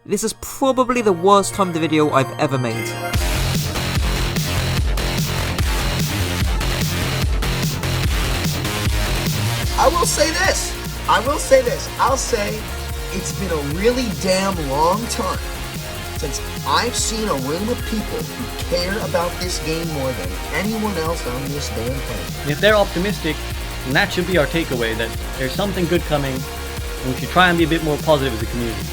This is probably the worst timed video I've ever made. I'll say it's been a really damn long time since I've seen a room of people who care about this game more than anyone else on this damn planet. If they're optimistic, then that should be our takeaway, that there's something good coming, and we should try and be a bit more positive as a community.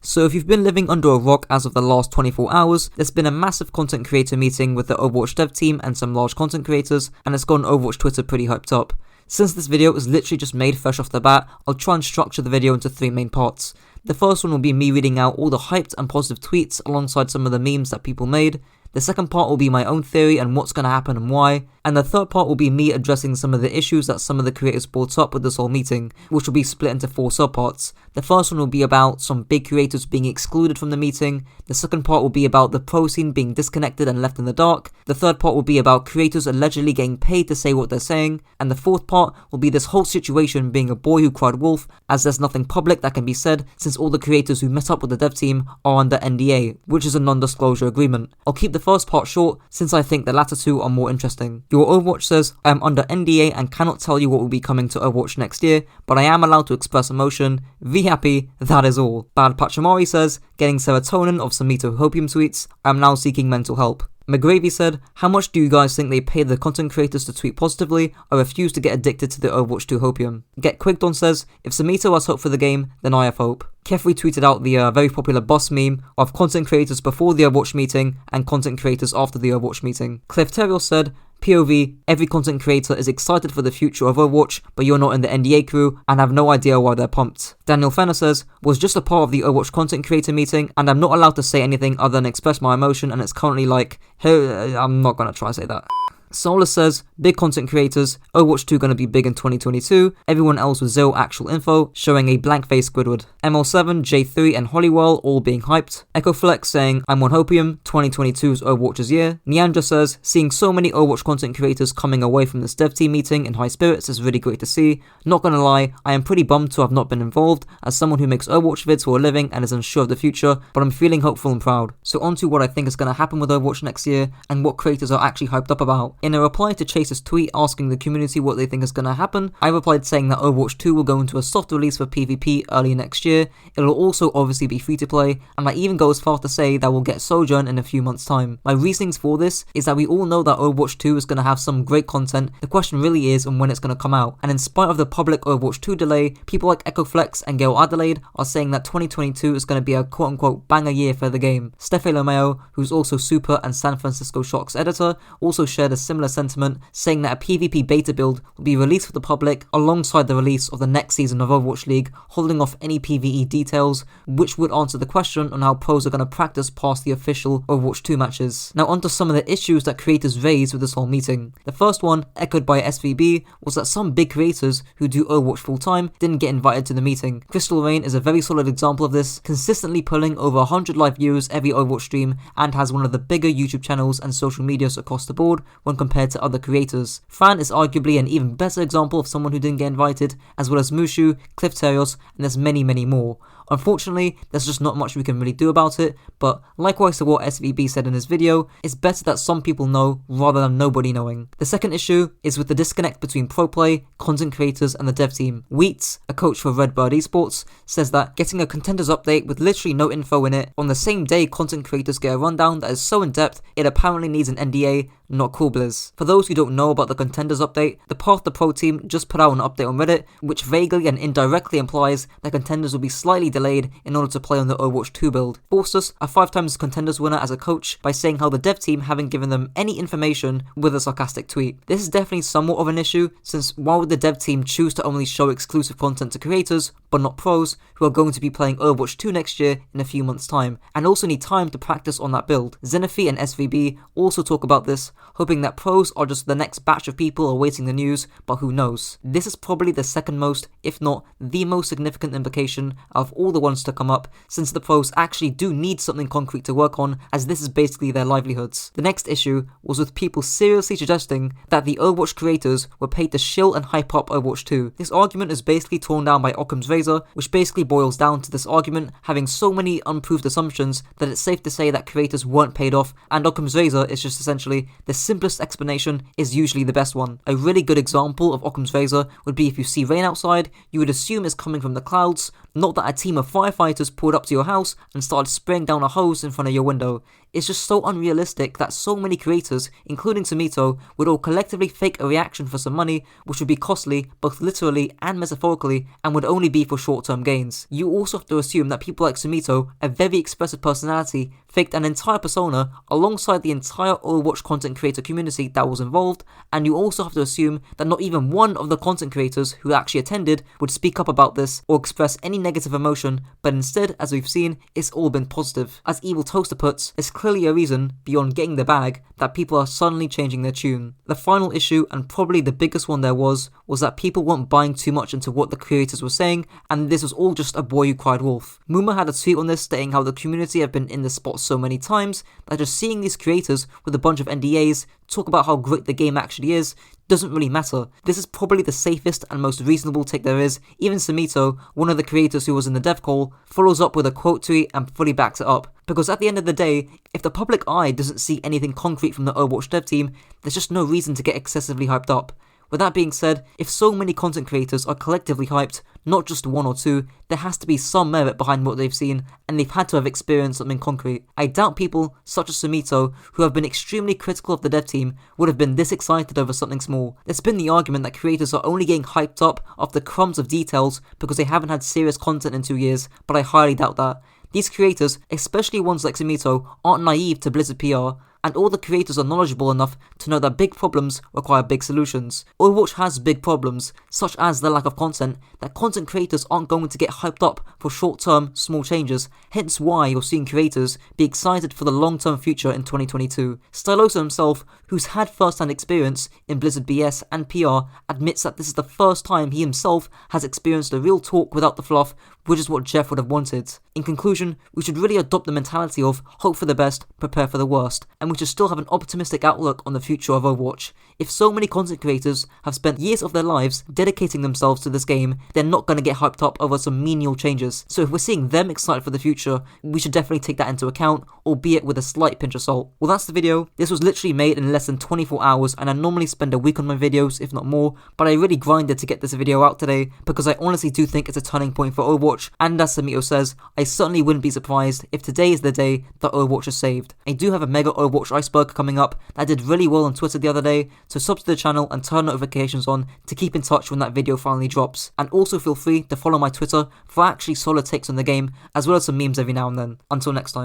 So if you've been living under a rock as of the last 24 hours, there's been a massive content creator meeting with the Overwatch Dev Team and some large content creators, and it's gotten Overwatch Twitter pretty hyped up. Since this video is literally just made fresh off the bat, I'll try and structure the video into 3 main parts. The first one will be me reading out all the hyped and positive tweets alongside some of the memes that people made. The second part will be my own theory and what's going to happen and why. And the third part will be me addressing some of the issues that some of the creators brought up with this whole meeting, which will be split into 4 subparts. The first one will be about some big creators being excluded from the meeting. The second part will be about the pro scene being disconnected and left in the dark. The third part will be about creators allegedly getting paid to say what they're saying. And the fourth part will be this whole situation being a boy who cried wolf, as there's nothing public that can be said since all the creators who met up with the dev team are under NDA, which is a non-disclosure agreement. I'll keep the first part short since I think the latter 2 are more interesting. Your Overwatch says, I am under NDA and cannot tell you what will be coming to Overwatch next year, but I am allowed to express emotion. Be happy, that is all. Bad Pachamari says, getting serotonin of Samito Hopium tweets, I am now seeking mental help. McGravy said, how much do you guys think they pay the content creators to tweet positively? I refuse to get addicted to the Overwatch 2 hopium. Get Quickdon says, if Samito has hope for the game, then I have hope. Kefri tweeted out the very popular boss meme of content creators before the Overwatch meeting and content creators after the Overwatch meeting. Cliff Terriel said, POV, every content creator is excited for the future of Overwatch, but you're not in the NDA crew and have no idea why they're pumped. Daniel Fenner says, was just a part of the Overwatch content creator meeting and I'm not allowed to say anything other than express my emotion, and it's currently like, hey, I'm not gonna try to say that. Solus says, big content creators, Overwatch 2 gonna be big in 2022, everyone else with 0 actual info, showing a blank face Squidward. ML7, J3 and Hollywell all being hyped. EchoFlex saying, I'm on Hopium, 2022's Overwatch's year. Neandra says, seeing so many Overwatch content creators coming away from this dev team meeting in high spirits is really great to see. Not gonna lie, I am pretty bummed to have not been involved, as someone who makes Overwatch vids for a living and is unsure of the future, but I'm feeling hopeful and proud. So on to what I think is gonna happen with Overwatch next year, and what creators are actually hyped up about. In a reply to Chase's tweet asking the community what they think is going to happen, I replied saying that Overwatch 2 will go into a soft release for PvP early next year. It'll also obviously be free to play, and I even go as far to say that we'll get Sojourn in a few months time. My reasonings for this is that we all know that Overwatch 2 is going to have some great content. The question really is on when it's going to come out, and in spite of the public Overwatch 2 delay, people like EchoFlex and Gail Adelaide are saying that 2022 is going to be a quote-unquote banger year for the game. Stefe Lomeo, who's also Super and San Francisco Shock's editor, also shared a similar sentiment, saying that a PvP beta build will be released for the public alongside the release of the next season of Overwatch League, holding off any PvE details, which would answer the question on how pros are going to practice past the official Overwatch 2 matches. Now onto some of the issues that creators raised with this whole meeting. The first one, echoed by SVB, was that some big creators who do Overwatch full time didn't get invited to the meeting. Crystal Rain is a very solid example of this, consistently pulling over 100 live viewers every Overwatch stream and has one of the bigger YouTube channels and social medias across the board when compared to other creators. Fran is arguably an even better example of someone who didn't get invited, as well as Mushu, Cliff Terios, and there's many more. Unfortunately, there's just not much we can really do about it, but likewise to what SVB said in his video, it's better that some people know rather than nobody knowing. The second issue is with the disconnect between pro play, content creators, and the dev team. Wheats, a coach for Redbird Esports, says that getting a Contenders update with literally no info in it on the same day content creators get a rundown that is so in depth it apparently needs an NDA, not cool Blizz. For those who don't know about the Contenders update, the Path the Pro team just put out an update on Reddit, which vaguely and indirectly implies that Contenders will be slightly delayed in order to play on the Overwatch 2 build. Forsus, a 5x Contenders winner as a coach, by saying how the dev team haven't given them any information with a sarcastic tweet. This is definitely somewhat of an issue, since why would the dev team choose to only show exclusive content to creators, but not pros, who are going to be playing Overwatch 2 next year in a few months time, and also need time to practice on that build. Xenophi and SVB also talk about this, hoping that pros are just the next batch of people awaiting the news, but who knows. This is probably the second most, if not the most significant implication of all the ones to come up, since the pros actually do need something concrete to work on, as this is basically their livelihoods. The next issue was with people seriously suggesting that the Overwatch creators were paid to shill and hype up Overwatch 2. This argument is basically torn down by Occam's razor, which basically boils down to this argument having so many unproved assumptions that it's safe to say that creators weren't paid off, and Occam's razor is just essentially the simplest explanation is usually the best one. A really good example of Occam's razor would be if you see rain outside, you would assume it's coming from the clouds, not that a team of firefighters pulled up to your house and started spraying down a hose in front of your window. It's just so unrealistic that so many creators, including Sumito, would all collectively fake a reaction for some money, which would be costly, both literally and metaphorically, and would only be for short-term gains. You also have to assume that people like Sumito, a very expressive personality, faked an entire persona alongside the entire Overwatch content creator community that was involved, and you also have to assume that not even one of the content creators who actually attended would speak up about this or express any negative emotion, but instead, as we've seen, it's all been positive. As Evil Toaster puts, it's clearly a reason, beyond getting the bag, that people are suddenly changing their tune. The final issue, and probably the biggest one there was that people weren't buying too much into what the creators were saying, and this was all just a boy who cried wolf. Muma had a tweet on this stating how the community have been in this spot so many times that just seeing these creators with a bunch of NDAs talk about how great the game actually is doesn't really matter. This is probably the safest and most reasonable take there is. Even Sumito, one of the creators who was in the dev call, follows up with a quote tweet and fully backs it up. Because at the end of the day, if the public eye doesn't see anything concrete from the Overwatch dev team, there's just no reason to get excessively hyped up. With that being said, if so many content creators are collectively hyped, not just one or two, there has to be some merit behind what they've seen, and they've had to have experienced something concrete. I doubt people, such as Sumito, who have been extremely critical of the dev team, would have been this excited over something small. There's been the argument that creators are only getting hyped up off the crumbs of details because they haven't had serious content in 2 years, but I highly doubt that. These creators, especially ones like Sumito, aren't naive to Blizzard PR, and all the creators are knowledgeable enough to know that big problems require big solutions. Overwatch has big problems, such as the lack of content, that content creators aren't going to get hyped up for short-term, small changes, hence why you're seeing creators be excited for the long-term future in 2022. Spilo himself, who's had first-hand experience in Blizzard BS and PR, admits that this is the first time he himself has experienced a real talk without the fluff, which is what Jeff would have wanted. In conclusion, we should really adopt the mentality of hope for the best, prepare for the worst, and we should still have an optimistic outlook on the future of Overwatch. If so many content creators have spent years of their lives dedicating themselves to this game, they're not going to get hyped up over some menial changes. So if we're seeing them excited for the future, we should definitely take that into account, albeit with a slight pinch of salt. Well, that's the video. This was literally made in less than 24 hours, and I normally spend a week on my videos, if not more, but I really grinded to get this video out today, because I honestly do think it's a turning point for Overwatch, and as Sumito says, I certainly wouldn't be surprised if today is the day that Overwatch is saved. I do have a mega Overwatch iceberg coming up that did really well on Twitter the other day, so sub to the channel and turn notifications on to keep in touch when that video finally drops. And also feel free to follow my Twitter for actually solid takes on the game, as well as some memes every now and then. Until next time.